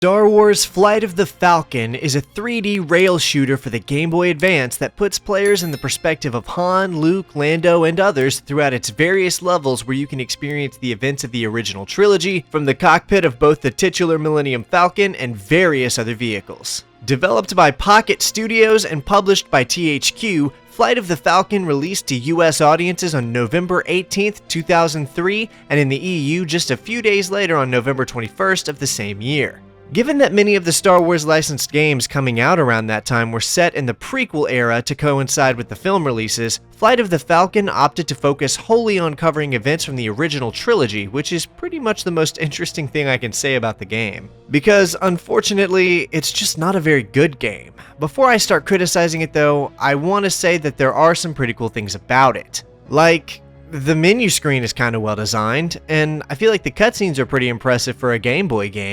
Star Wars Flight of the Falcon is a 3D rail shooter for the Game Boy Advance that puts players in the perspective of Han, Luke, Lando, and others throughout its various levels where you can experience the events of the original trilogy from the cockpit of both the titular Millennium Falcon and various other vehicles. Developed by Pocket Studios and published by THQ, Flight of the Falcon released to US audiences on November 18, 2003, and in the EU just a few days later on November 21st of the same year. Given that many of the Star Wars licensed games coming out around that time were set in the prequel era to coincide with the film releases, Flight of the Falcon opted to focus wholly on covering events from the original trilogy, which is pretty much the most interesting thing I can say about the game. Because, unfortunately, it's just not a very good game. Before I start criticizing it though, I want to say that there are some pretty cool things about it. Like, the menu screen is kind of well designed, and I feel like the cutscenes are pretty impressive for a Game Boy game.